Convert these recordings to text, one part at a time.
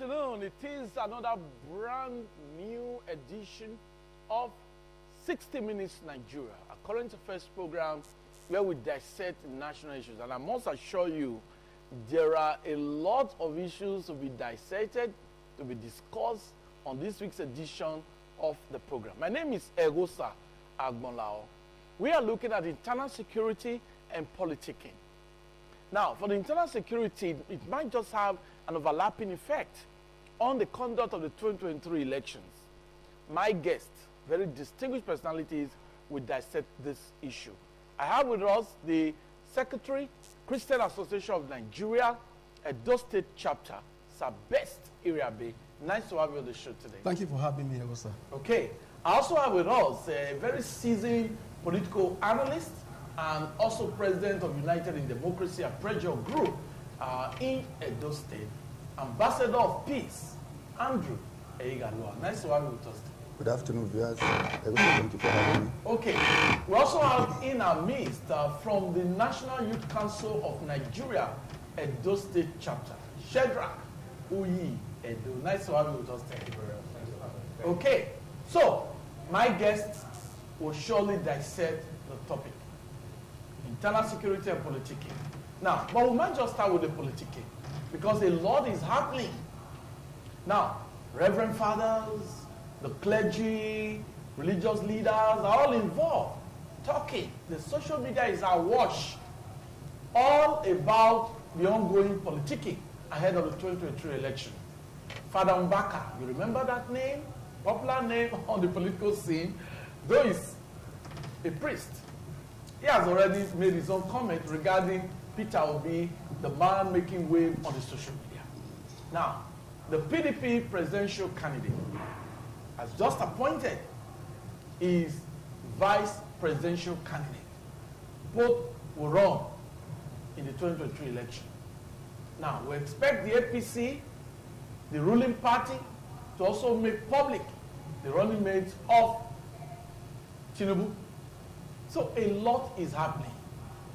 afternoon. It is another brand new edition of 60 Minutes Nigeria, a current affairs program where we dissect national issues. And I must assure you, there are a lot of issues to be dissected, to be discussed on this week's edition of the program. My name is Egosa Agbonlao. We are looking at internal security and politicking. Now, for the internal security, it might just have an overlapping effect on the conduct of the 2023 elections. My guests, very distinguished personalities, will dissect this issue. I have with us the Secretary, Christian Association of Nigeria, Edo State Chapter, Sir Best Iriabe. Nice to have you on the show today. Thank you for having me, Egosa. Okay. I also have with us a very seasoned political analyst and also president of United in Democracy, a pressure group in Edo State, Ambassador of Peace, Andrew Eigalua. Nice to have you with us. Good afternoon, viewers. Thank you for having me. Okay. We also have in our midst from the National Youth Council of Nigeria, Edo State Chapter, Shedrack Uyi Edo. Nice to have you with us. Thank you very much. Okay. So, my guests will surely dissect the topic. Internal security and politicking. Now, but we might just start with the politicking because a lot is happening. Now, Reverend Fathers, the clergy, religious leaders are all involved, talking. The social media is awash all about the ongoing politicking ahead of the 2023 election. Father Mbaka, you remember that name? Popular name on the political scene, though he's a priest. He has already made his own comment regarding Peter Obi, the man making wave on the social media. Now, the PDP presidential candidate has just appointed his vice presidential candidate. Both will run in the 2023 election. Now, we expect the APC, the ruling party, to also make public the running mates of Tinubu. So a lot is happening.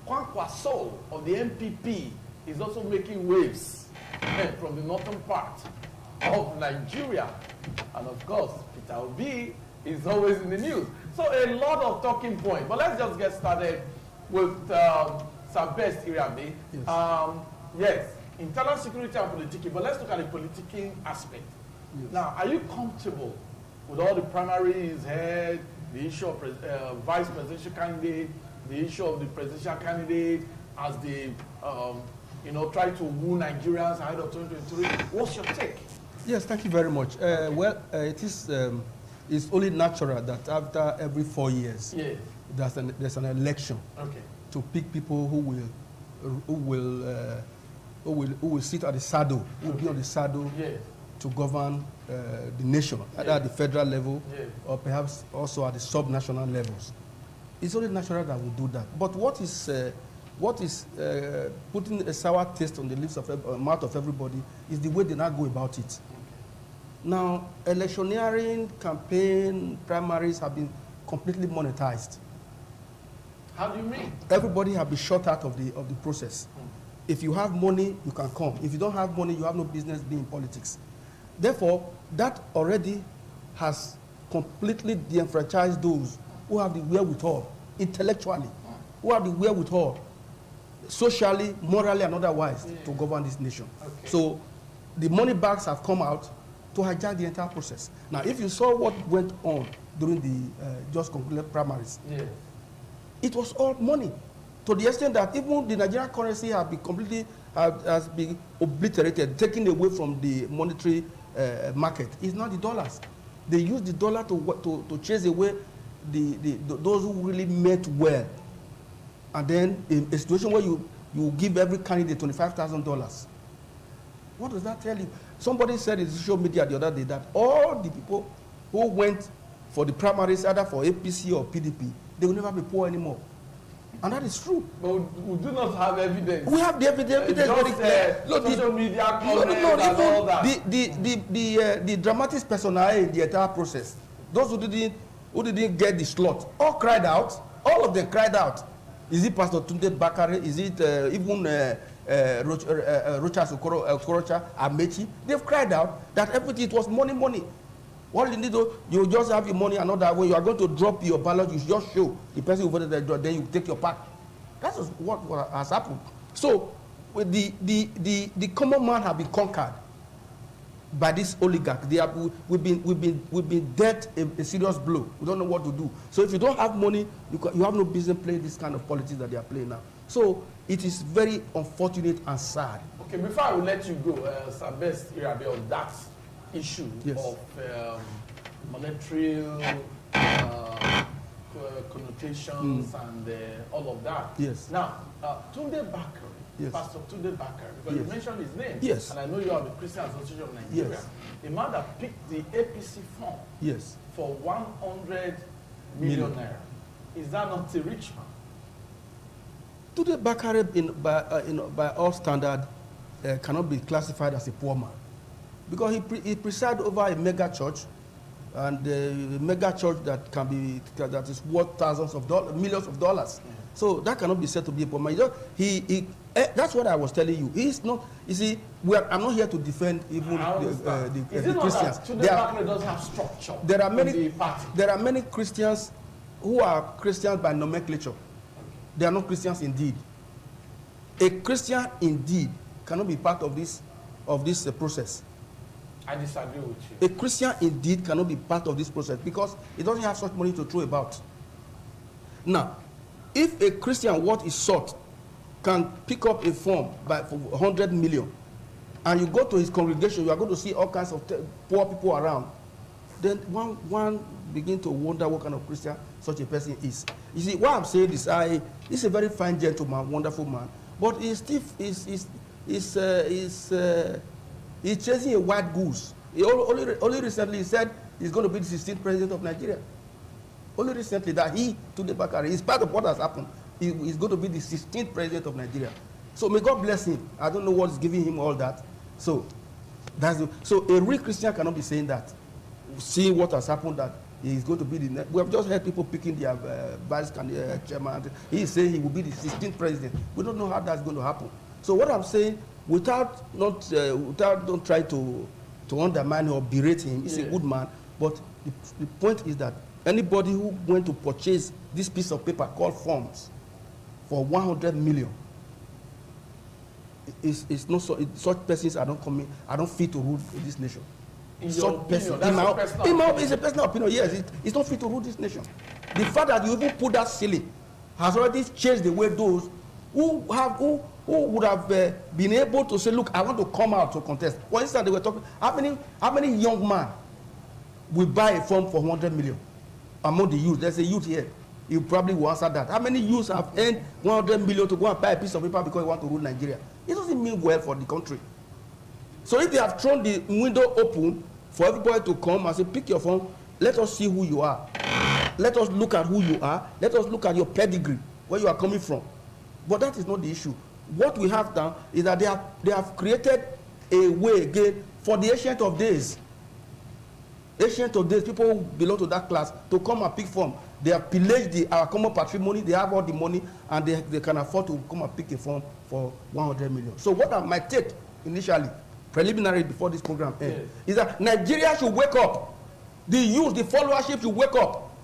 Kwankwaso of the MPP is also making waves from the northern part of Nigeria. And of course, Peter Obi is always in the news. So a lot of talking points. But let's just get started with Sir Best Iriabe. Yes. Yes, internal security and politicking. But let's look at the politicking aspect. Yes. Now, are you comfortable with all the primaries held, the issue of vice presidential candidate, the issue of the presidential candidate as they, try to woo Nigerians ahead of 2023? What's your take? Yes, thank you very much. It's only natural that after every 4 years, Yes. there's an election to pick people who will sit at the saddle, who will be on the saddle to govern the nation, either at the federal level or perhaps also at the sub-national levels. It's only natural that we do that. But what is putting a sour taste on the lips of mouth of everybody is the way they now go about it. Now, electioneering campaign primaries have been completely monetized. How do you mean? Everybody has been shut out of the process. If you have money, you can come. If you don't have money, you have no business being in politics. Therefore, that already has completely de-enfranchised those who have the wherewithal, intellectually, who have the wherewithal, socially, morally, and otherwise, to govern this nation. Okay. So the money bags have come out to hijack the entire process. Now, if you saw what went on during the just concluded primaries, it was all money, to the extent that even the Nigerian currency has been completely has been obliterated, taken away from the monetary market. It's not the dollars. They use the dollar to chase away those who really meant well. And then in a situation where you give every candidate $25,000. What does that tell you? Somebody said in social media the other day that all the people who went for the primaries, either for APC or PDP, they will never be poor anymore. And that is true. But we do not have evidence. We have the evidence very clear. Social media comments and all that. The dramatic personnel in the entire process, those who didn't get the slot, all cried out. All of them cried out. Is it Pastor Tunde Bakare? Is it even Rochas Okorocha, Amechi, they've cried out that everything, it was money, money. What you need to, you just have your money another way. You are going to drop your ballot, you just show the person who voted there, then you take your pack. That is what has happened. So with the common man have been conquered by this oligarch. We've been dealt a serious blow. We don't know what to do. So if you don't have money, you have no business playing this kind of politics that they are playing now. So it is very unfortunate and sad. Okay, before I will let you go, Sabest Irabe, on that issue of monetary connotations and all of that. Yes. Now, Tunde Bakari, Pastor Tunde Bakari, because you mentioned his name, and I know you are the Christian Association of Nigeria, a man that picked the APC fund for 100 million naira. Is that not a rich man? Tunde Bakari, by all standard, cannot be classified as a poor man, because he presides over a mega church, and a mega church that that is worth thousands of dollars, millions of dollars. So that cannot be said to be a poor man. That's what I was telling you. He's not. You see, I'm not here to defend even the Christians. Tunde Bakari doesn't have structure. There are many Christians who are Christians by nomenclature. They are not Christians indeed. A Christian indeed cannot be part of this process. I disagree with you. A Christian indeed cannot be part of this process because it doesn't have such money to throw about. Now, if a Christian, what is sought, can pick up a form for 100 million, and you go to his congregation, you are going to see all kinds of poor people around, then one begin to wonder what kind of Christian such a person is. You see, what I'm saying is, he's a very fine gentleman, wonderful man, but he's chasing a white goose. Only recently he said he's going to be the 16th president of Nigeria. Only recently that Tunde Bakari, is part of what has happened. He's going to be the 16th president of Nigeria. So may God bless him. I don't know what's giving him all that. So a real Christian cannot be saying that. Seeing what has happened, that he is going to be the. We have just heard people picking their vice chairman. He is saying he will be the 16th president. We don't know how that's going to happen. So what I'm saying, without don't try to undermine or berate him, he's a good man. But the point is that anybody who went to purchase this piece of paper called forms for 100 million is not so. Such persons are not coming. I don't fit to rule this nation. Such person, it's a personal opinion. Yes, it's not fit to rule this nation. The fact that you even put that ceiling has already changed the way those who would have been able to say, look, I want to come out to contest. For instance, they were talking, how many young men will buy a form for 100 million among the youth? There's a youth here. You probably will answer that. How many youths have earned 100 million to go and buy a piece of paper because they want to rule Nigeria? It doesn't mean well for the country. So if they have thrown the window open for everybody to come and say, pick your phone, let us see who you are. Let us look at who you are. Let us look at your pedigree, where you are coming from. But that is not the issue. What we have done is that they have created a way again for the ancient of days. Ancient of days, people who belong to that class, to come and pick form. They have pillaged our common patrimony, they have all the money, and they can afford to come and pick a form for 100 million. So what I might take initially, preliminary before this program ends, is that Nigeria should wake up. The youth, the followership should wake up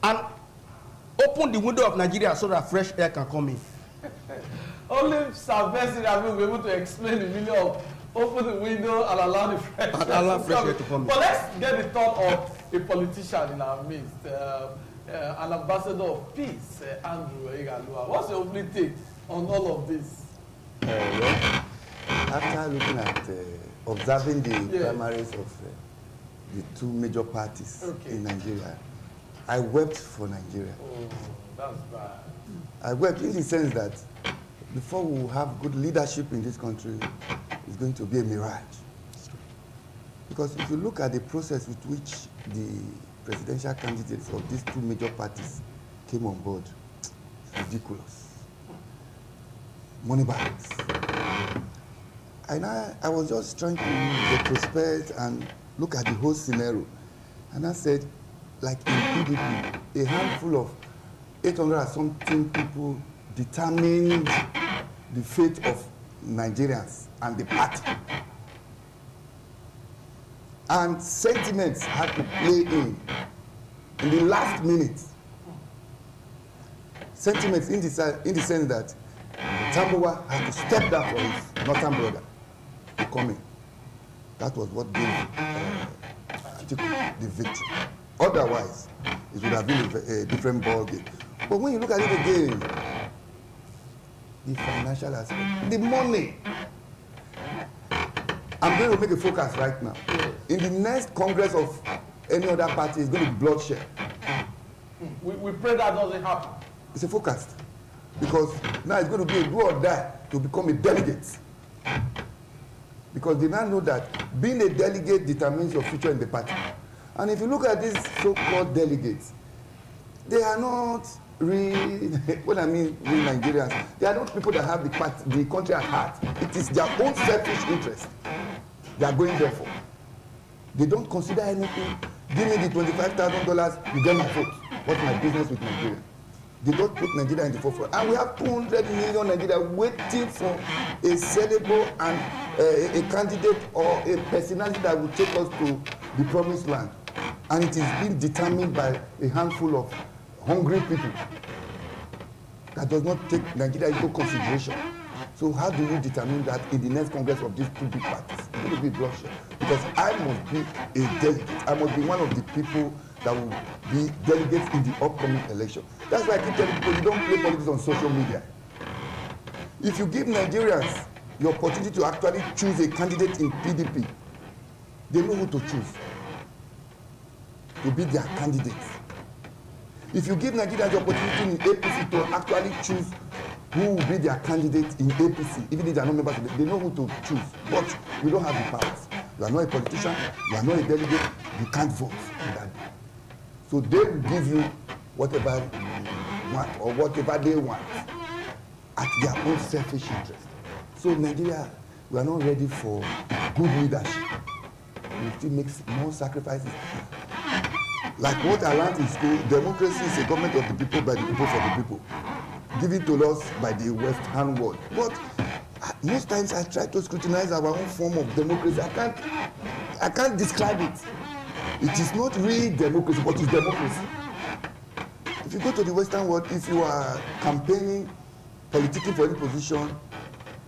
and open the window of Nigeria so that fresh air can come in. Only Sabest will be able to explain the meaning of open the window and allow the fresh air to come in. But let's get the thought of a politician in our midst, an ambassador of peace, Andrew Igalua. What's your opening take on all of this? Well, after looking at observing the primaries of the two major parties in Nigeria, I wept for Nigeria. Oh, that's bad. I wept in the sense that before we have good leadership in this country, it's going to be a mirage. Because if you look at the process with which the presidential candidates of these two major parties came on board, it's ridiculous. Money bags. And I was just trying to retrospect and look at the whole scenario. And I said, like in PDP, a handful of 800 and something people determined the fate of Nigerians and the party. And sentiments have to play in the last minute. Sentiments in the sense that Tambuwa had to step down for his northern brother to come in. That was what gave Atiku the victory. Otherwise, it would have been a different ball game. But when you look at it again, the financial aspect, the money. I'm going to make a focus right now. In the next Congress of any other party, it's going to be bloodshed. We pray that doesn't happen. It's a forecast. Because now it's going to be a do or die to become a delegate. Because they now know that being a delegate determines your future in the party. And if you look at these so-called delegates, they are not real, what I mean, real Nigerians. They are not people that have the country at heart. It is their own selfish interest they are going there for. They don't consider anything. Give me the $25,000, you get my vote. What's my business with Nigeria? They don't put Nigeria in the forefront. And we have 200 million Nigeria waiting for a sellable and a candidate or a personality that will take us to the promised land. And it is being determined by a handful of hungry people that does not take Nigeria into consideration. So how do you determine that in the next Congress of these two big parties? It's going to be bloodshed. Because I must be a delegate. I must be one of the people that will be delegates in the upcoming election. That's why I keep telling people, you don't play politics on social media. If you give Nigerians the opportunity to actually choose a candidate in PDP, they know who to choose to be their candidates. If you give Nigerians the opportunity in APC to actually choose who will be their candidate in APC, even if they are not members, they know who to choose. But you don't have the powers. You are not a politician, you are not a delegate, you can't vote in that day. So they will give you whatever you want or whatever they want at their own selfish interest. So Nigeria, we are not ready for good leadership. We still make more sacrifices. Like what I learned in school, democracy is a government of the people, by the people, for the people. Given to us by the Western world. But most times I try to scrutinize our own form of democracy. I can't describe it. It is not real democracy, but it's democracy. If you go to the Western world, if you are campaigning, politicking for any position,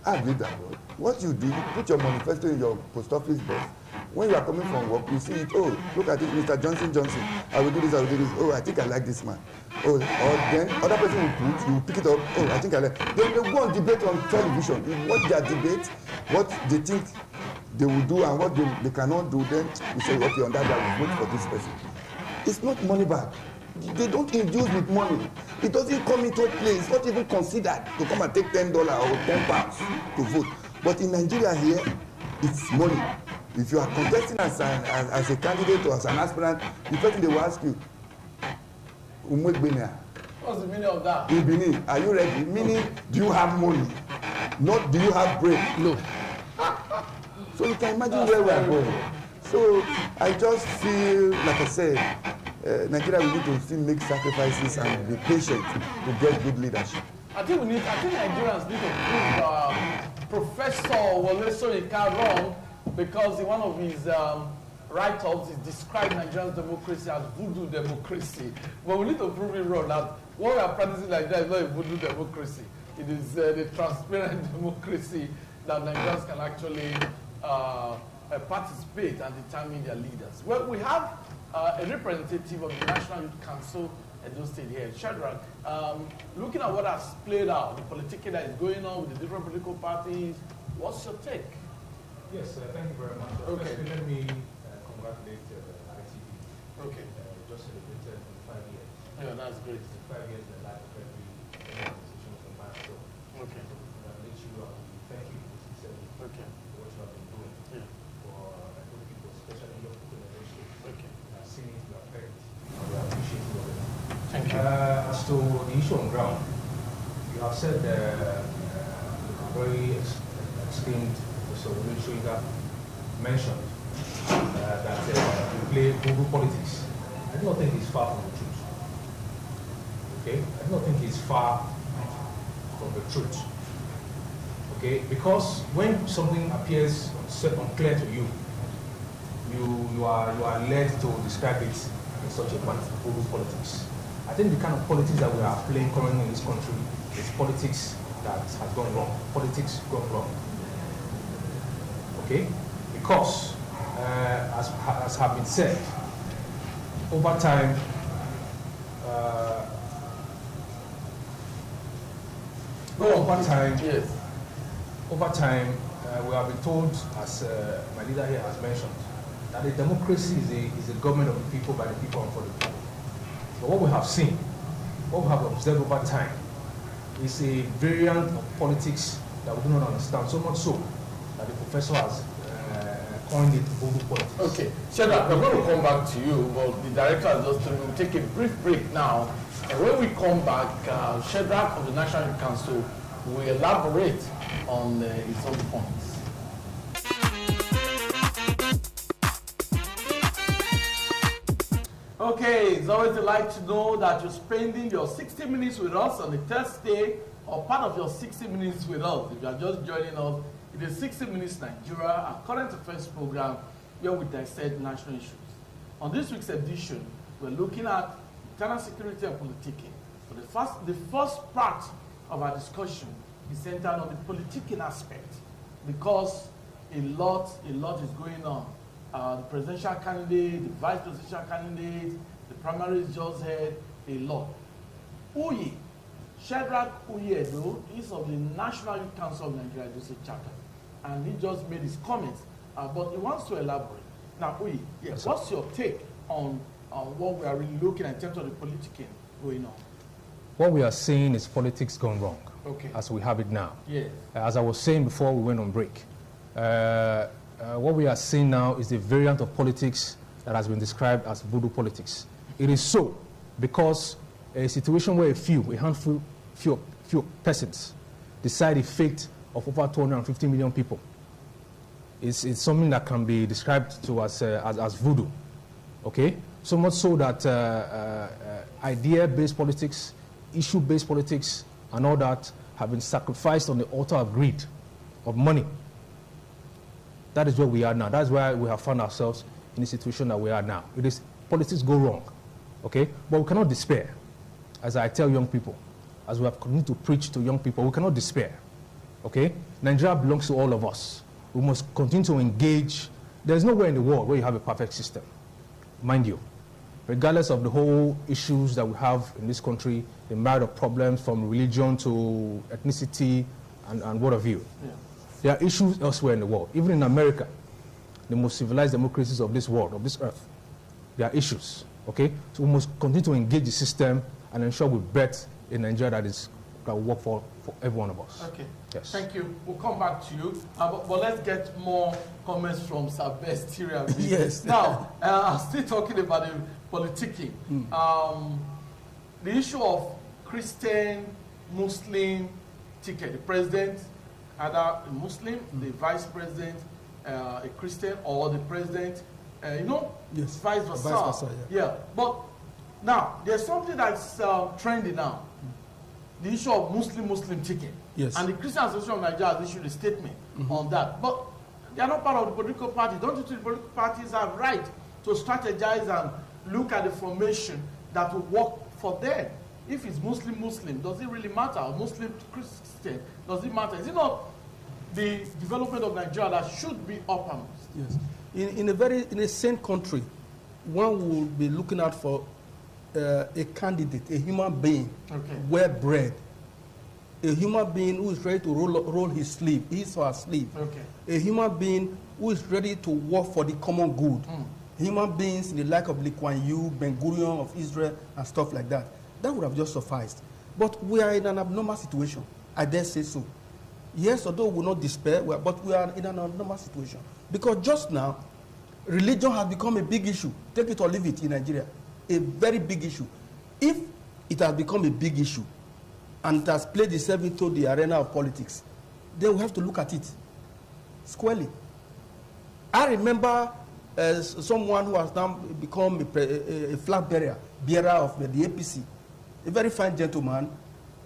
I believe that word. What you do, you put your manifesto in your post office box. When you are coming from work, you see it, oh, look at it, Mr. Johnson, I will do this, I will do this. Oh, I think I like this man. Oh, or then other person will put, you pick it up, oh, I think I like. Then they go on debate on television. You watch their debate, what they think they will do and what they cannot do, then you say, okay, on that day I will vote for this person. It's not money back. They don't induce with money. It doesn't come into play. It's not even considered to come and take $10 or £10 to vote. But in Nigeria here, it's money. If you are contesting as a candidate or as an aspirant, the first thing they will ask you, what's the meaning of that? Are you ready? Meaning, do you have money? Not do you have brain? No. So you can imagine where we are going. So I just feel, like I said, Nigeria will need to still make sacrifices and be patient to get good leadership. I think Nigerians need to prove Professor Wole Soyinka wrong, because in one of his write-ups, he described Nigerian democracy as voodoo democracy. But we need to prove it wrong, that what we are practicing like that is not a voodoo democracy. It is the transparent democracy that Nigerians can actually participate and determine their leaders. Well, we have a representative of the National Youth Council Edo State here, Shadrach. Looking at what has played out, the politicking that is going on with the different political parties, what's your take? Yes, thank you very much. Okay. Firstly, let me congratulate ITV. Okay. Just celebrated 5 years. Yeah, that's great. 5 years in the life of every organization from my show. Okay. So, congratulate you and thank you sincerely Okay. for what you have been doing. Yeah. For good people, especially young people in the nation. Okay. I've seen it, you have heard it, and we appreciate you already. Thank you. As to the issue on ground, you have said very esteemed Mr. Wole Soyinka mentioned that we play Google politics. I do not think it's far from the truth. Okay? I do not think it's far from the truth. Okay, because when something appears unclear to you, you are led to describe it in such a manner, politics. I think the kind of politics that we are playing currently in this country is politics that has gone wrong. Politics gone wrong. Okay, because as have been said, over time. Over time, we have been told, as my leader here has mentioned, that a democracy is a government of the people, by the people, and for the people. But what we have seen, what we have observed over time, is a variant of politics that we do not understand, so much so that the professor has coined it voodoo politics. Okay, Sheldon, we're going to come back to you, but the director has just told me we'll take a brief break now. And when we come back, Sheldon of the National Youth Council will elaborate on his own points. Okay, it's always a delight to know that you're spending your 60 minutes with us on the Thursday, or part of your 60 minutes with us. If you are just joining us, it is 60 Minutes Nigeria, our current affairs program, where we dissect national issues. On this week's edition, we're looking at internal security and politicking. So the first part of our discussion is centered on the politicking aspect, because a lot is going on. The presidential candidate, the vice presidential candidate, the primaries just had a lot. Uyi, Shedrack Uyi-Edo is of the National Youth Council of Nigeria, Edo State Chapter, and he just made his comments, but he wants to elaborate. Now, Uyi, yes, what's your take on what we are really looking at in terms of the politicking going on? What we are seeing is politics gone wrong, okay, as we have it now. Yes. As I was saying before we went on break, what we are seeing now is the variant of politics that has been described as voodoo politics. It is so because a situation where a handful persons decide the fate of over 250 million people is something that can be described to as voodoo. Okay? So much so that idea-based politics, issue-based politics, and all that have been sacrificed on the altar of greed, of money. That is where we are now. That's why we have found ourselves in the situation that we are now. It is politics go wrong, okay? But we cannot despair. As I tell young people, as we have continued to preach to young people, we cannot despair, okay? Nigeria belongs to all of us. We must continue to engage. There's nowhere in the world where you have a perfect system, mind you. Regardless of the whole issues that we have in this country, the myriad of problems from religion to ethnicity and what have you. Yeah. There are issues elsewhere in the world. Even in America, the most civilized democracies of this world, of this earth, there are issues, okay? So we must continue to engage the system and ensure we bet in Nigeria that will work for every one of us. Okay. Yes. Thank you. We'll come back to you. But let's get more comments from Sir Best here. Yes. Now, I'm still talking about the politicking. The issue of Christian, Muslim ticket. The president, either a Muslim, the vice president, a Christian, or the president, yes, vice versa. Vice versa, yeah. But now, there's something that's trendy now. The issue of Muslim ticket. Yes. And the Christian Association of Nigeria has issued a statement on that. But they are not part of the political party. Don't you think the political parties have right to strategize and look at the formation that will work for them? If it's Muslim, does it really matter? Or Muslim, Christian, does it matter? Is it not the development of Nigeria that should be uppermost? Yes. In a sane country, one will be looking out for a candidate, a human being, well bred, a human being who is ready to roll his sleeve, his or her sleeve, a human being who is ready to work for the common good. Human beings in the like of Lee Kuan Yew, Ben Gurion of Israel, and stuff like that. That would have just sufficed. But we are in an abnormal situation. I dare say so. Yes, although we will not despair, but we are in an abnormal situation. Because just now, religion has become a big issue. Take it or leave it in Nigeria. A very big issue. If it has become a big issue and it has played itself into the arena of politics, then we have to look at it squarely. I remember someone who has now become a flag bearer of the APC, a very fine gentleman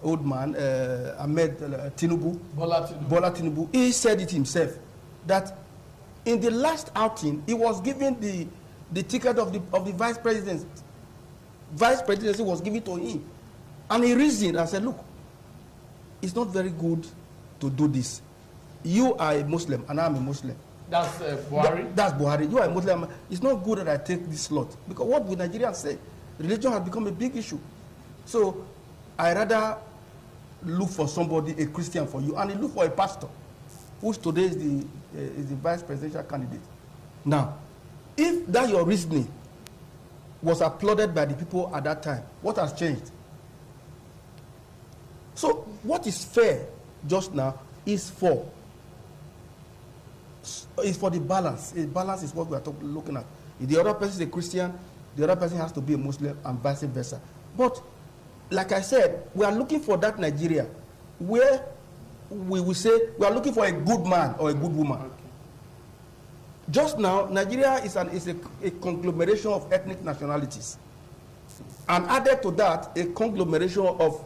old man, Ahmed Tinubu, Bola Tinubu, he said it himself, that in the last outing, he was given the ticket of the vice president. Vice presidency was given to him. And he reasoned and said, look, it's not very good to do this. You are a Muslim and I'm a Muslim. That's Buhari? That's Buhari. You are a Muslim. It's not good that I take this slot. Because what will Nigerians say? Religion has become a big issue. So I rather look for somebody, a Christian for you, and he look for a pastor, who today is the vice presidential candidate. Now, if that your reasoning was applauded by the people at that time, what has changed? So what is fair just now is for the balance. A balance is what we are looking at. If the other person is a Christian, the other person has to be a Muslim, and vice versa. But like I said, we are looking for that Nigeria where we will say we are looking for a good man or a good woman. Okay. Just now, Nigeria is a conglomeration of ethnic nationalities, and added to that, a conglomeration of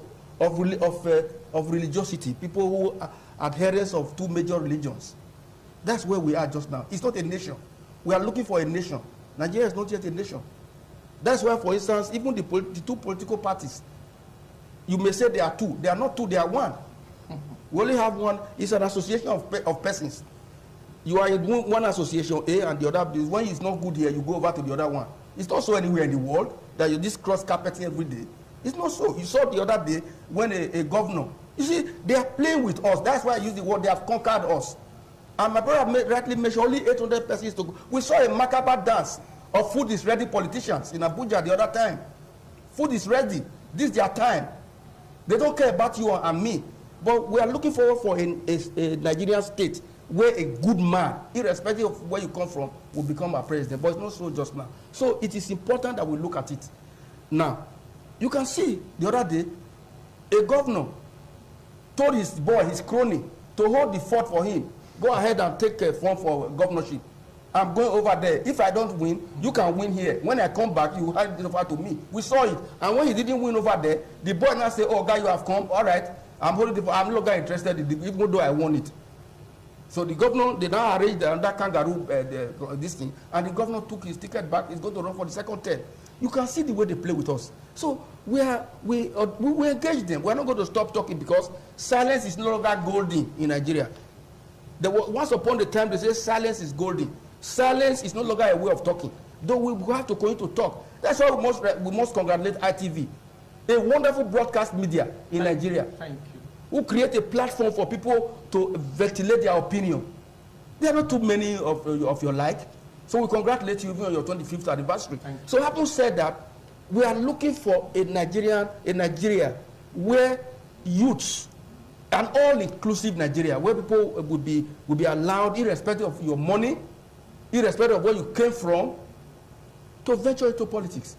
religiosity. People who are adherents of two major religions. That's where we are just now. It's not a nation. We are looking for a nation. Nigeria is not yet a nation. That's why, for instance, even the two political parties, you may say they are two. They are not two, they are one. We only have one. It's an association of persons. You are in one association A and the other B. When it's not good here, you go over to the other one. It's not so anywhere in the world that you just cross carpeting every day. It's not so. You saw the other day when a governor, you see, they are playing with us. That's why I use the word, they have conquered us. And my brother rightly mentioned only 800 persons to go. We saw a macabre dance of food is ready politicians in Abuja the other time. Food is ready. This is their time. They don't care about you and me. But we are looking forward for a Nigerian state where a good man, irrespective of where you come from, will become our president. But it's not so just now. So it is important that we look at it. Now, you can see the other day, a governor told his boy, his crony, to hold the fort for him. Go ahead and take a form for governorship. I'm going over there. If I don't win, you can win here. When I come back, you hand it over to me. We saw it. And when he didn't win over there, the boy now say, oh, guy, you have come. All right. I'm no longer interested in it, even though I won it. So the governor, they now arranged under kangaroo this thing, and the governor took his ticket back. He's going to run for the second term. You can see the way they play with us. So we engage them. We're not going to stop talking because silence is no longer golden in Nigeria. Once upon a time, they say silence is golden. Silence is no longer a way of talking. Though we have to continue to talk. That's why we must congratulate ITV, a wonderful broadcast media in Nigeria. Thank you. Who create a platform for people to ventilate their opinion. There are not too many of your like. So we congratulate you even on your 25th anniversary. So having said that, we are looking for a Nigeria where youths, an all-inclusive Nigeria, where people would be allowed, irrespective of your money, irrespective of where you came from, to venture into politics.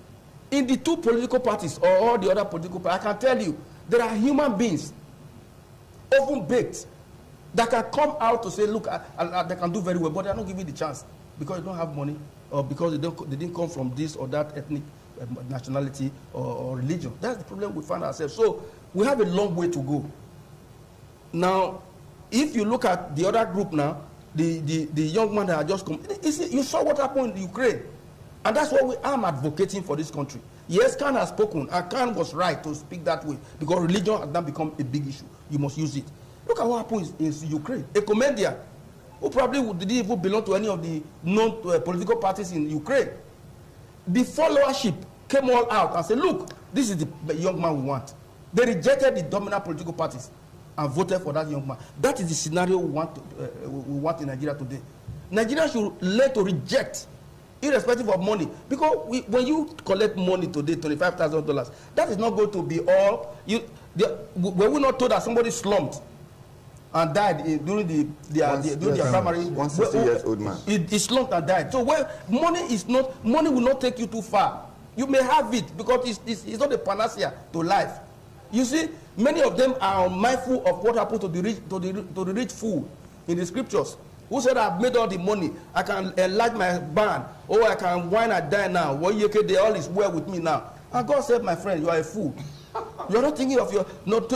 In the two political parties or all the other political parties, I can tell you, there are human beings, often baked, that can come out to say, look, they can do very well, but they are not given the chance because they don't have money or because they didn't come from this or that ethnic nationality or religion. That's the problem we find ourselves. So we have a long way to go. Now, if you look at the other group now, the young man that had just come, you saw what happened in Ukraine. And that's what I'm advocating for this country. Yes, Khan has spoken, and Khan was right to speak that way because religion has now become a big issue. You must use it. Look at what happened in Ukraine. A comedian who probably didn't even belong to any of the known political parties in Ukraine. The followership came all out and said, look, this is the young man we want. They rejected the dominant political parties and voted for that young man. That is the scenario we want in Nigeria today. Nigeria should learn to reject, irrespective of money. Because when you collect money today, $25,000, that is not going to be all. Were we not told that somebody slumped and died during their primary? 160 years old man. He slumped and died. So money will not take you too far. You may have it because it's not a panacea to life. You see, many of them are mindful of what happened to the rich fool in the scriptures. Who said, I've made all the money, I can enlarge my barn, or I can wine and dine now. What you can, all is well with me now. And God said, my friend, you are a fool. You're not thinking of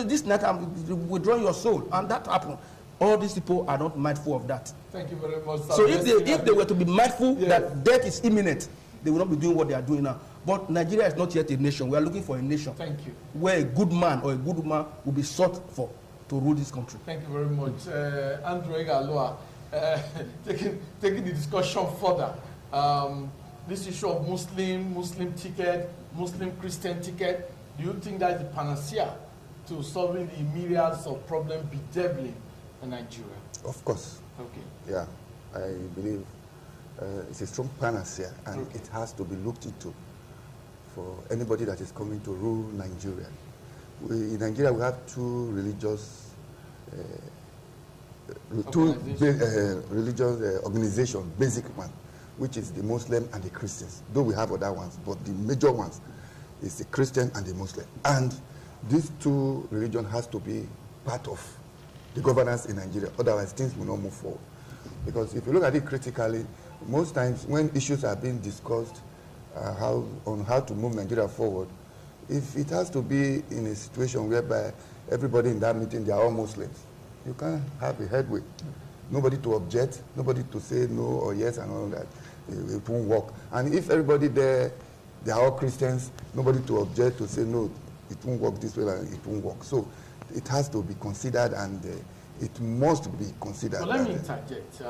this night I'm withdrawing your soul, and that happened. All these people are not mindful of that. Thank you very much, sir. So if they were to be mindful that death is imminent, they will not be doing what they are doing now. But Nigeria is not yet a nation. We are looking for a nation. Thank you. Where a good man or a good woman will be sought for to rule this country. Thank you very much. Andrew Egaloa, taking the discussion further. This issue of Muslim ticket, Muslim Christian ticket, do you think that is the panacea to solving the myriads of problems bedeviling in Nigeria? Of course. Okay. Yeah, I believe it's a strong panacea, and it has to be looked into for anybody that is coming to rule Nigeria. In Nigeria, we have two religious organizations, basic one, which is the Muslim and the Christians. Though we have other ones, but the major ones is the Christian and the Muslim. And these two religions has to be part of the governance in Nigeria. Otherwise, things will not move forward. Because if you look at it critically, most times when issues are being discussed on how to move Nigeria forward, if it has to be in a situation whereby everybody in that meeting, they are all Muslims, you can't have a headway. Nobody to object, nobody to say no or yes and all that. It won't work. And if everybody there, they are all Christians, nobody to object, to say no, it won't work this way, and it won't work. So it has to be considered, and it must be considered. So let me interject.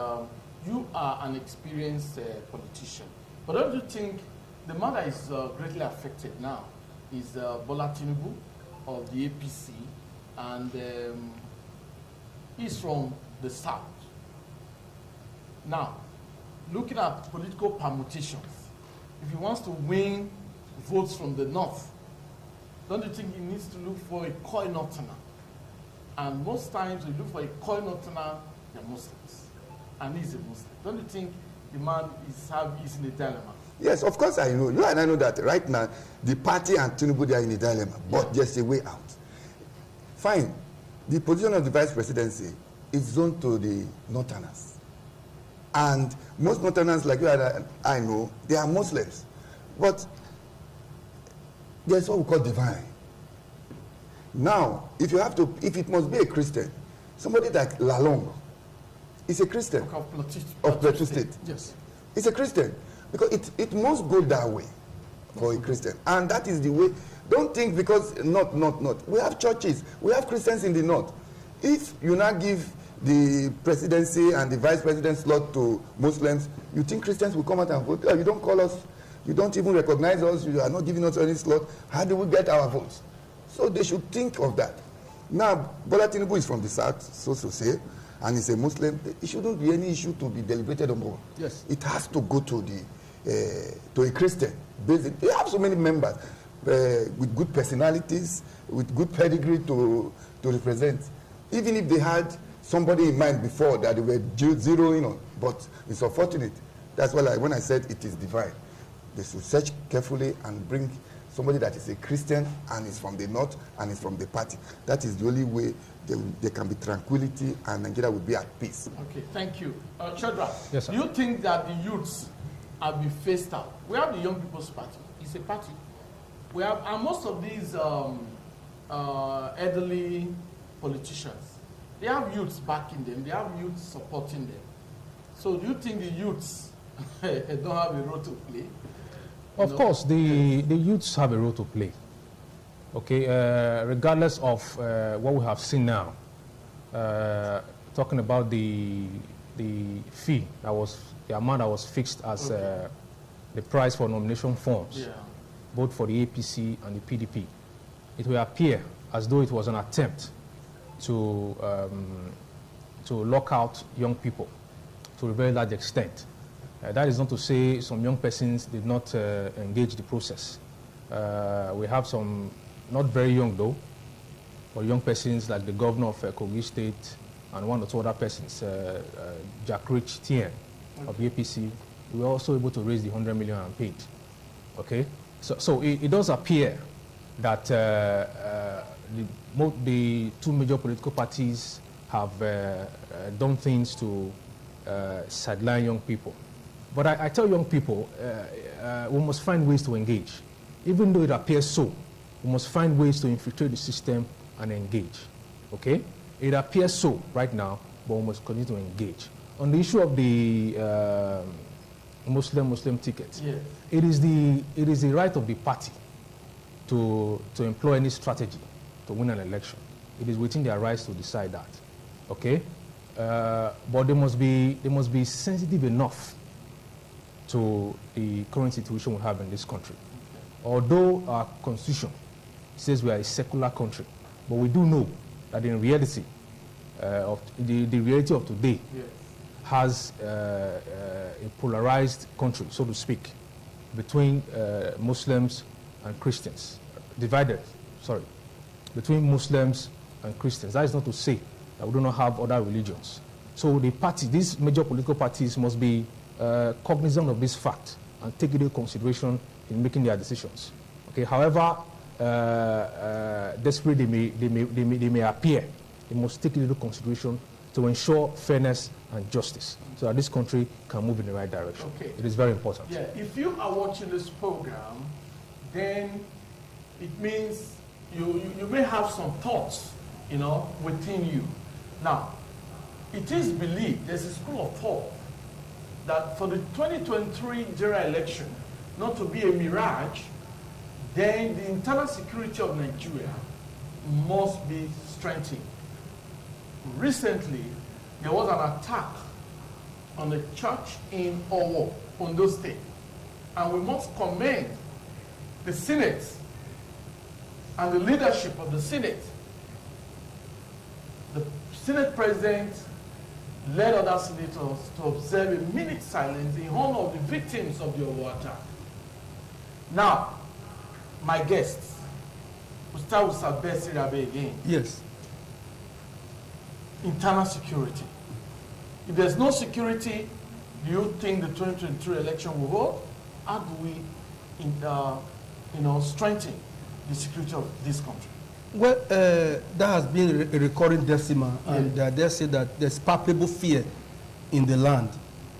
You are an experienced politician, but don't you think the man that is greatly affected now is Bola Tinubu of the APC, and he's from the south. Now, looking at political permutations, if he wants to win votes from the north, don't you think he needs to look for a coin opener? And most times we look for a coin opener, they're Muslims, and he's a Muslim. Don't you think the man is in a dilemma? Yes, of course I know. You and I know that right now, the party and Tinubu, they are in a dilemma, but there's a way out. Fine. The position of the vice presidency is zoned to the northerners. And most northerners, like you and I know, they are Muslims. But there's what we call divine. Now, if it must be a Christian, somebody like Lalong is a Christian of Plateau State. Yes. It's a Christian. Because it must go that way for a Christian. And that is the way. Don't think because not. We have churches. We have Christians in the north. If you now give the presidency and the vice president slot to Muslims, you think Christians will come out and vote? Oh, you don't call us. You don't even recognize us. You are not giving us any slot. How do we get our votes? So they should think of that. Now, Bola Tinubu is from the south, so to say, and he's a Muslim. It shouldn't be any issue to be deliberated on. Yes. It has to go to a Christian. They have so many members with good personalities, with good pedigree to represent. Even if they had somebody in mind before that they were zeroing on, but it's unfortunate. That's why when I said it is divine, they should search carefully and bring somebody that is a Christian and is from the north and is from the party. That is the only way there can be tranquility and Nigeria will be at peace. Okay, thank you. Chadra, yes, sir. Do you think that the youths have been phased out? We have the Young People's Party. It's a party. We have, and most of these elderly politicians, they have youths backing them. They have youths supporting them. So do you think the youths don't have a role to play? Of course, the youths have a role to play. Okay, regardless of what we have seen now, talking about the fee that was the amount that was fixed as the price for nomination forms, both for the APC and the PDP, it will appear as though it was an attempt to lock out young people to a very large extent. That is not to say some young persons did not engage the process. We have some, not very young though, but young persons like the governor of Kogi State and one or two other persons, Jack Rich Tien of the APC, we were also able to raise the 100 million and paid. Okay, so it does appear that the two major political parties have done things to sideline young people. But I tell young people, we must find ways to engage. Even though it appears so, we must find ways to infiltrate the system and engage. Okay? It appears so right now, but we must continue to engage. On the issue of the Muslim ticket, yes. it is the right of the party to employ any strategy to win an election. It is within their rights to decide that. Okay? But they must be sensitive enough to the current situation we have in this country. Although our constitution says we are a secular country, but we do know that in reality, the reality of today Yes. has a polarized country, so to speak, between Muslims and Christians, between Muslims and Christians. That is not to say that we do not have other religions. So the party, these major political parties must be cognizant of this fact and take it into consideration in making their decisions. Okay. However desperate they may appear, they must take it into consideration to ensure fairness and justice so that this country can move in the right direction. Okay. It is very important. Yeah, if you are watching this program, then it means you may have some thoughts, within you. Now, it is believed, there's a school of thought, that for the 2023 general election not to be a mirage, then the internal security of Nigeria must be strengthened. Recently, there was an attack on a church in Owo, Ondo State, and we must commend the Senate and the leadership of the Senate. The Senate President led other senators to observe a minute silence in honor of the victims of the Owo attack. Now, my guests, we'll start with Sabeh Sirabe again. Yes. Internal security. If there's no security, do you think the 2023 election will hold? How do we strengthen the security of this country? Well, that has been a recurring decimal, and they say that there's palpable fear in the land.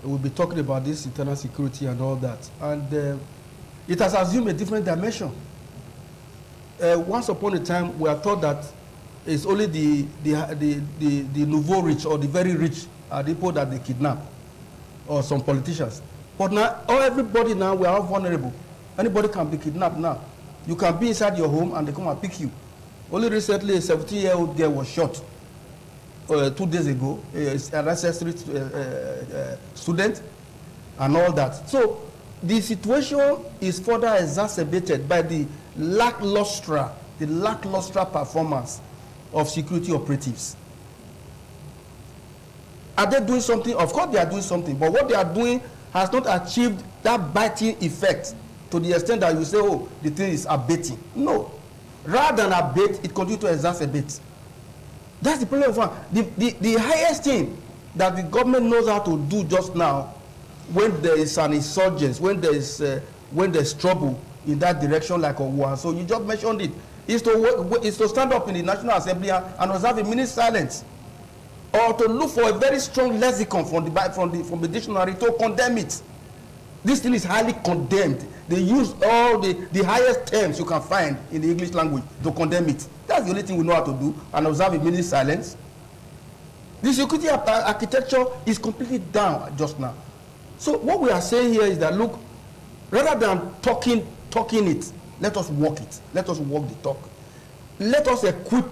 We'll be talking about this internal security and all that. And it has assumed a different dimension. Once upon a time, we are taught that it's only the nouveau rich or the very rich are the people that they kidnap, or some politicians. But now, everybody now, we are all vulnerable. Anybody can be kidnapped now. You can be inside your home and they come and pick you. Only recently, a 17-year-old girl was shot 2 days ago, an ancestry student, and all that. So the situation is further exacerbated by the lackluster performance of security operatives. Are they doing something? Of course they are doing something, but what they are doing has not achieved that biting effect to the extent that you say, oh, the thing is abating. No. Rather than abate, it continues to exacerbate. That's the problem of one. The highest thing that the government knows how to do just now, when there is an insurgence, when there's trouble in that direction like Owo, so you just mentioned it, is to stand up in the National Assembly and observe a minute silence, or to look for a very strong lexicon from the dictionary to condemn it. This thing is highly condemned. They use all the highest terms you can find in the English language to condemn it. That's the only thing we know how to do, and observe a minute silence. The security architecture is completely down just now. So what we are saying here is that, look, rather than talking it, let us walk it. Let us walk the talk. Let us equip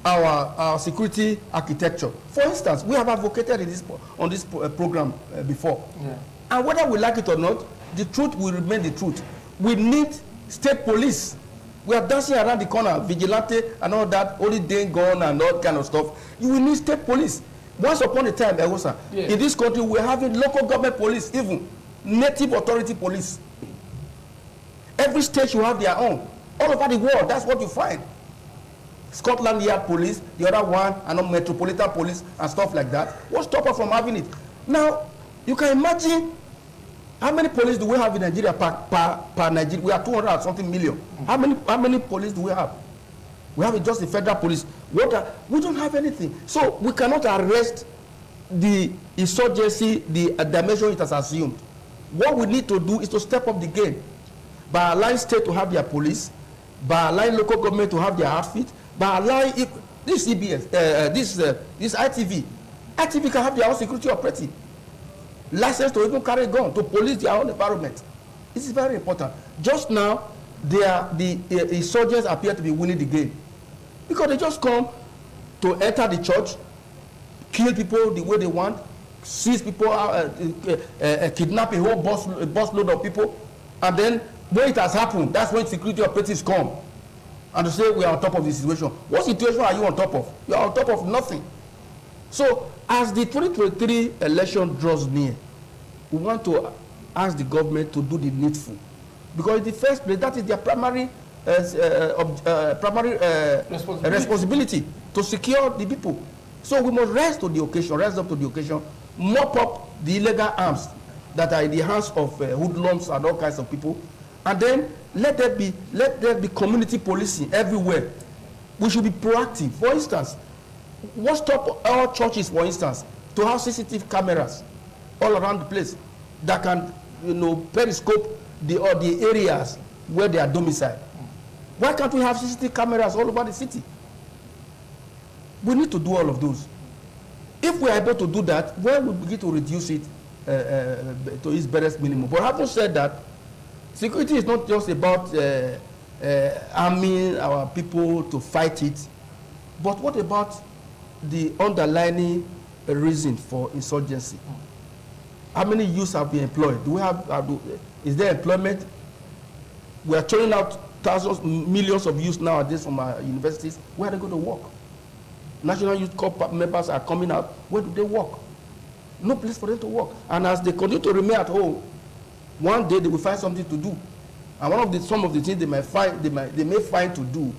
our security architecture. For instance, we have advocated on this program before. Yeah. And whether we like it or not, the truth will remain the truth. We need state police. We are dancing around the corner, vigilante and all that, only day gone and all kind of stuff. You will need state police. Once upon a time, in this country, we're having local government police, even native authority police. Every state should have their own. All over the world, that's what you find. Scotland Yard police, the other one, and metropolitan police and stuff like that. What stops us from having it? Now, you can imagine how many police do we have in Nigeria per Nigeria? We are 200 and something million. How many police do we have? We have just the federal police. We don't have anything. So we cannot arrest the insurgency, the dimension it has assumed. What we need to do is to step up the game by allowing states to have their police, by allowing local government to have their outfit, by allowing this CBS, this ITV can have their own security operative, license to even carry a gun, to police their own environment. This is very important. Just now, the insurgents appear to be winning the game because they just come to enter the church, kill people the way they want, seize people, kidnap a whole bus load of people, and then when it has happened, that's when security operatives come and to say we are on top of the situation. What situation are you on top of? You are on top of nothing. So as the 2023 election draws near, we want to ask the government to do the needful, because in the first place, that is their primary responsibility to secure the people. So we must rise up to the occasion, mop up the illegal arms that are in the hands of hoodlums and all kinds of people, and then let there be community policing everywhere. We should be proactive. For instance, what stop our churches, for instance, to have CCTV cameras all around the place that can, periscope the areas where they are domiciled? Why can't we have CCTV cameras all over the city? We need to do all of those. If we are able to do that, well, we begin to reduce it to its barest minimum. But having said that, security is not just about arming our people to fight it, but what about the underlying reason for insurgency? How many youths have been employed? Is there employment? We are churning out thousands, millions of youths nowadays from our universities. Where are they going to work? National Youth Corps members are coming out. Where do they work? No place for them to work. And as they continue to remain at home, one day they will find something to do. And some of the things they may find to do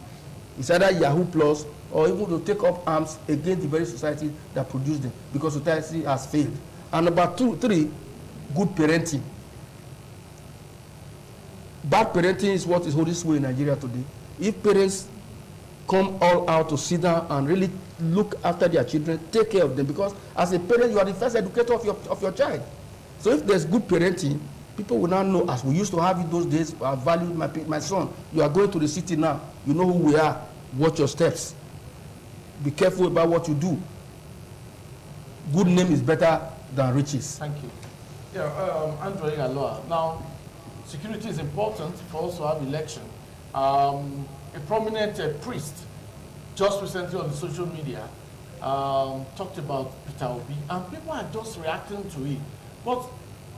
is either Yahoo Plus or even to take up arms against the very society that produced them, because society has failed. And number 3, good parenting. Bad parenting is what is holding sway in Nigeria today. If parents come all out to sit down and really look after their children, take care of them, because as a parent, you are the first educator of your child. So if there's good parenting, people will now know, as we used to have in those days, I value my son. You are going to the city now. You know who we are. Watch your steps. Be careful about what you do. Good name is better than riches. Thank you. Yeah, Andre Aloa. Now, security is important for us to have election. A prominent priest just recently on the social media talked about Peter Obi, and people are just reacting to it. But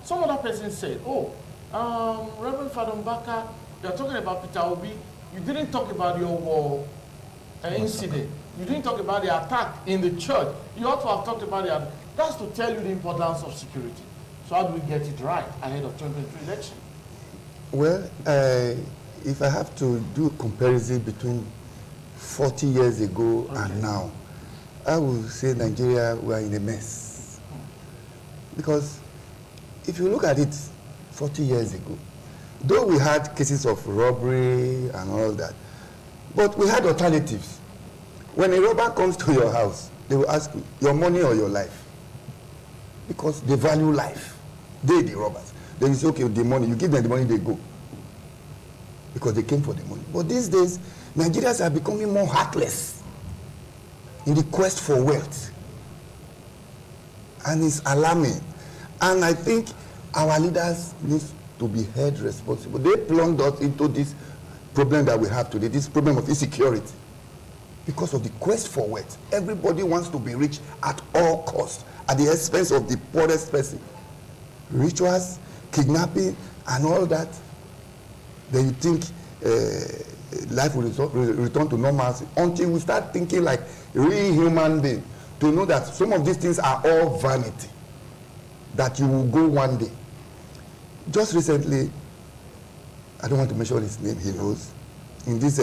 some other person said, Reverend Father Mbaka, you're talking about Peter Obi. You didn't talk about your war incident. You didn't talk about the attack in the church. You ought to have talked about the attack. That's to tell you the importance of security. So how do we get it right ahead of 2023 election? Well, if I have to do a comparison between 40 years ago and now, I will say Nigeria, we are in a mess. Because if you look at it 40 years ago, though we had cases of robbery and all that, but we had alternatives. When a robber comes to your house, they will ask you, your money or your life? Because they value life. They, the robbers. Then you say, okay, the money, you give them the money, they go. Because they came for the money. But these days, Nigerians are becoming more heartless in the quest for wealth. And it's alarming. And I think our leaders need to be held responsible. They plunged us into this problem that we have today, this problem of insecurity. Because of the quest for wealth. Everybody wants to be rich at all costs, at the expense of the poorest person. Rituals, kidnapping, and all that. Then you think life will return to normalcy until we start thinking like a real human being, to know that some of these things are all vanity, that you will go one day. Just recently, I don't want to mention his name, he knows, in these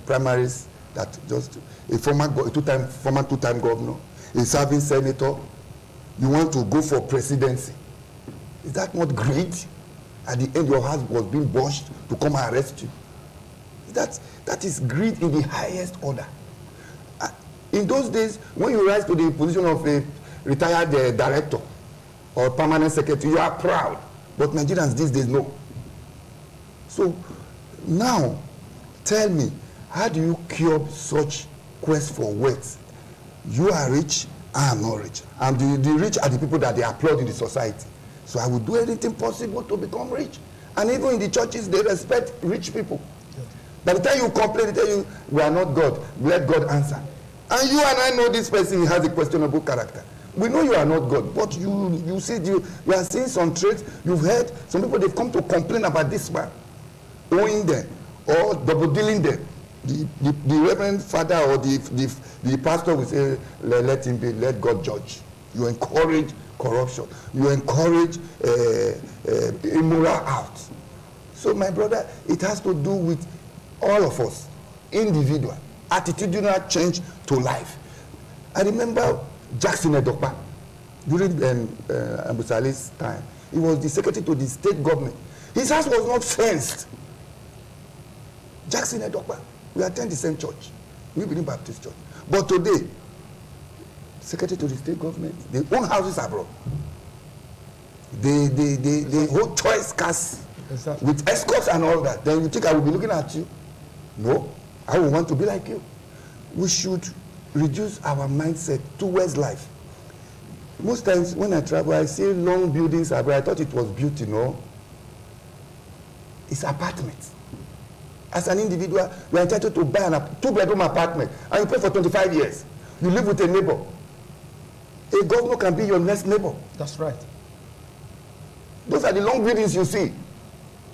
primaries, that just a former two-time governor, a serving senator, you want to go for presidency. Is that not greed? At the end, your house was being botched to come and arrest you. That is greed in the highest order. In those days, when you rise to the position of a retired director or permanent secretary, you are proud. But Nigerians these days, no. So now, Tell me, how do you curb such quest for wealth? You are rich, I am not rich. And the rich are the people that they applaud in the society. So I will do anything possible to become rich. And even in the churches, they respect rich people. By the time you complain, they tell you, we are not God. Let God answer. And you and I know this person has a questionable character. We know you are not God, but you see, you are seeing some traits. You've heard some people, they've come to complain about this man, owing them or double dealing them. The reverend father or the pastor will say, let him be, let God judge. You encourage corruption. You encourage immoral acts. So my brother, it has to do with all of us, individual, attitudinal change to life. I remember Jackson Edokpa, during Ambusali's time. He was the secretary to the state government. His house was not fenced. Jackson Edokpa, we attend the same church. We believe Baptist church. But today, secretary to the state government, they own houses abroad. They hold choice cars with escorts and all that. Then you think I will be looking at you? No, I will want to be like you. We should reduce our mindset towards life. Most times when I travel, I see long buildings abroad. I thought it was beauty, no? It's apartments. As an individual, you are entitled to buy a two-bedroom apartment and you pay for 25 years. You live with a neighbor. A governor can be your next neighbor. That's right. Those are the long buildings you see.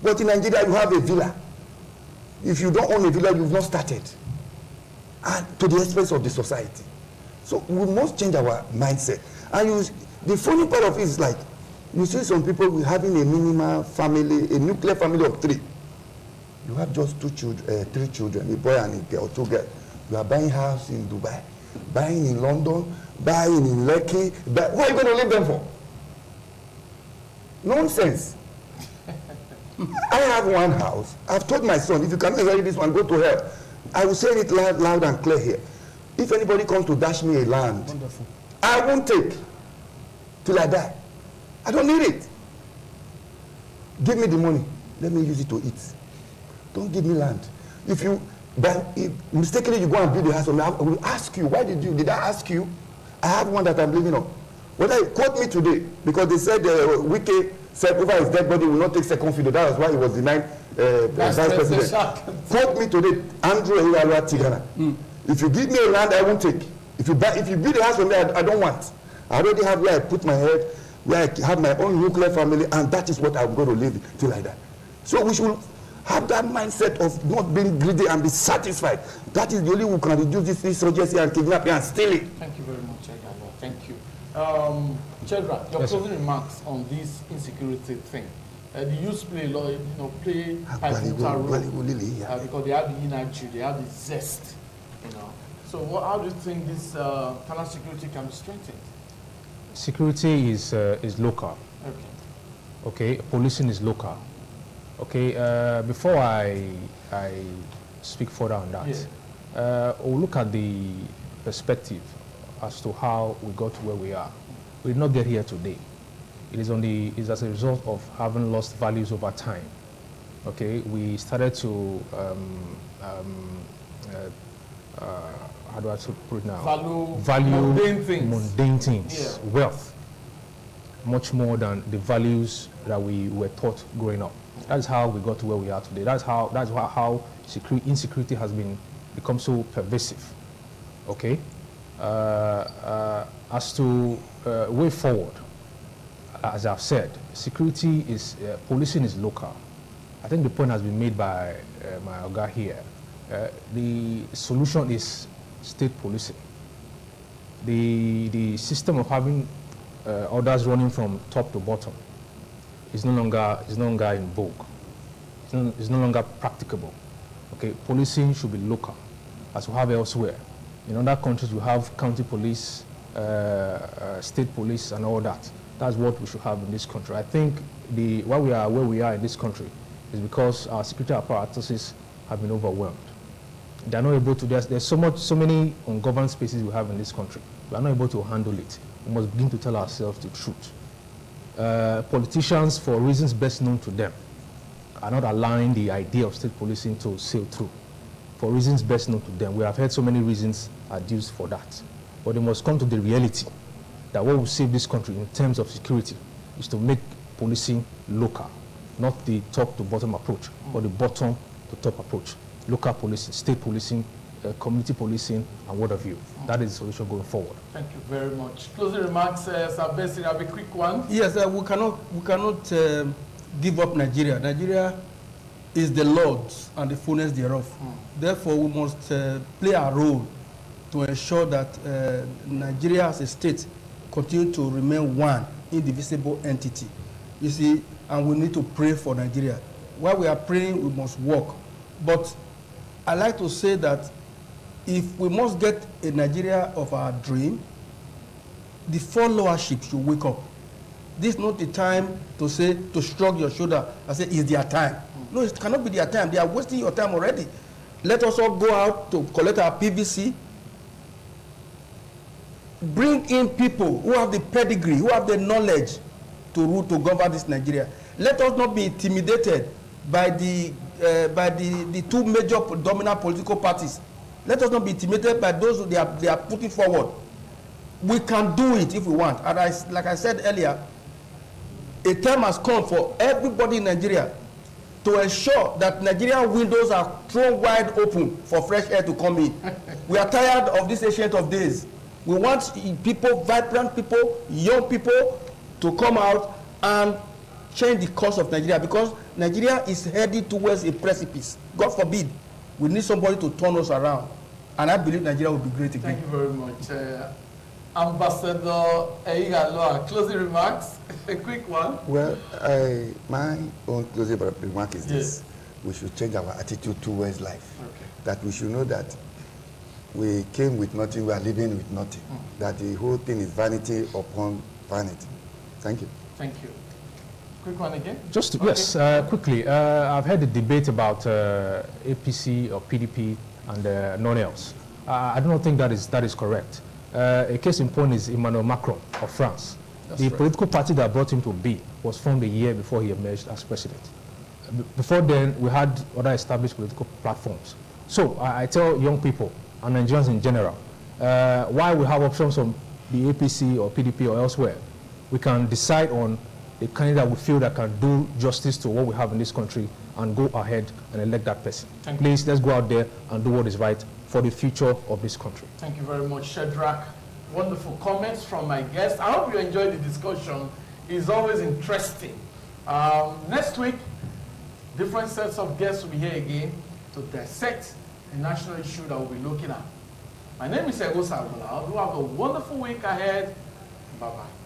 But in Nigeria, you have a villa. If you don't own a villa, you've not started. And to the expense of the society. So we must change our mindset. And the funny part of it is like, you see some people with having a minimal family, a nuclear family of 3. You have just 3 children, a boy and a girl, 2 girls. You are buying house in Dubai, buying in London, buying in Lekki. What are you going to leave them for? Nonsense. I have one house. I've told my son, if you cannot hear this one, go to hell. I will say it loud and clear here. If anybody comes to dash me a land, wonderful, I won't take till I die. I don't need it. Give me the money. Let me use it to eat. Don't give me land. If mistakenly you go and build a house, I will ask you, why did I ask you? I have one that I'm living on. Whether quote me today, because they said Wike said over his dead body will not take second fiddle. That was why he was denied vice president. Quote me today, Andrew Ehialua Tigana. If you give me a land, I won't take. If you build a house for me, I don't want. I already have where I put my head, where I have my own nuclear family, and that is what I'm going to live till like that. So we should have that mindset of not being greedy and be satisfied. That is the only way we can reduce this insurgency and kidnapping and stealing. Thank you very much, Chedra. Thank you. Chedra, your closing remarks on this insecurity thing. The youth play a lot, play pivotal role because they have the energy, they have the zest, So how do you think this kind of security can be strengthened? Security is local. Okay. Policing is local. Okay. Before I speak further on that, we'll look at the perspective as to how we got to where we are. We did not get here today. It is as a result of having lost values over time. Okay, we started to how do I put it now? Value mundane things, wealth, much more than the values that we were taught growing up. That's how we got to where we are today. That's how insecurity has become so pervasive. Okay, as to way forward, as I've said, security is policing is local. I think the point has been made by my Oga here. The solution is state policing. The system of having orders running from top to bottom is no longer in vogue. It's no longer practicable. Okay, policing should be local, as we have elsewhere. In other countries, we have county police, state police, and all that. That's what we should have in this country. I think why we are where we are in this country is because our security apparatuses have been overwhelmed. They are not able to. There's so many ungoverned spaces we have in this country. We are not able to handle it. We must begin to tell ourselves the truth. Politicians, for reasons best known to them, are not allowing the idea of state policing to sail through. for reasons best known to them. We have heard so many reasons adduced for that. But they must come to the reality that what will save this country in terms of security is to make policing local, not the top to bottom approach, but the bottom to top approach. Local policing, state policing, community policing, and what have you. That is the solution going forward. Thank you very much. Closing remarks, Sir Bessie, have a quick one. Yes, we cannot give up Nigeria. Nigeria is the Lord's and the fullness thereof. Therefore, we must play our role to ensure that Nigeria as a state continue to remain one indivisible entity. You see, and we need to pray for Nigeria. While we are praying, we must work. But I like to say that if we must get a Nigeria of our dream, the followership should wake up. This is not the time to say, to shrug your shoulder and say, it's their time. No, it cannot be their time. They are wasting your time already. Let us all go out to collect our PVC. Bring in people who have the pedigree, who have the knowledge to rule, to govern this Nigeria. Let us not be intimidated by the two major dominant political parties. Let us not be intimidated by those who they are putting forward. We can do it if we want. And like I said earlier, a time has come for everybody in Nigeria to ensure that Nigerian windows are thrown wide open for fresh air to come in. We are tired of this ancient of days. We want people, vibrant people, young people to come out and change the course of Nigeria, because Nigeria is heading towards a precipice. God forbid, we need somebody to turn us around. And I believe Nigeria will be great again. Thank you very much. Ambassador Eyigaloa, closing remarks, a quick one. Well, my own closing remark is this. We should change our attitude towards life. Okay. That we should know that we came with nothing, we are living with nothing. That the whole thing is vanity upon vanity. Thank you. Thank you. Quick one again? Just, okay. Yes, quickly. I've heard the debate about APC or PDP and none else. I do not think that is correct. A case in point is Emmanuel Macron of France. That's the political party that brought him to be was formed a year before he emerged as president. Before then, we had other established political platforms. So I tell young people and Nigerians in general, while we have options from the APC or PDP or elsewhere, we can decide on a candidate we feel that can do justice to what we have in this country and go ahead and elect that person. Please, let's go out there and do what is right for the future of this country. Thank you very much, Shedrack. Wonderful comments from my guests. I hope you enjoyed the discussion. It's always interesting. Next week, different sets of guests will be here again to dissect the national issue that we'll be looking at. My name is Egosa Abula. Do have a wonderful week ahead. Bye-bye.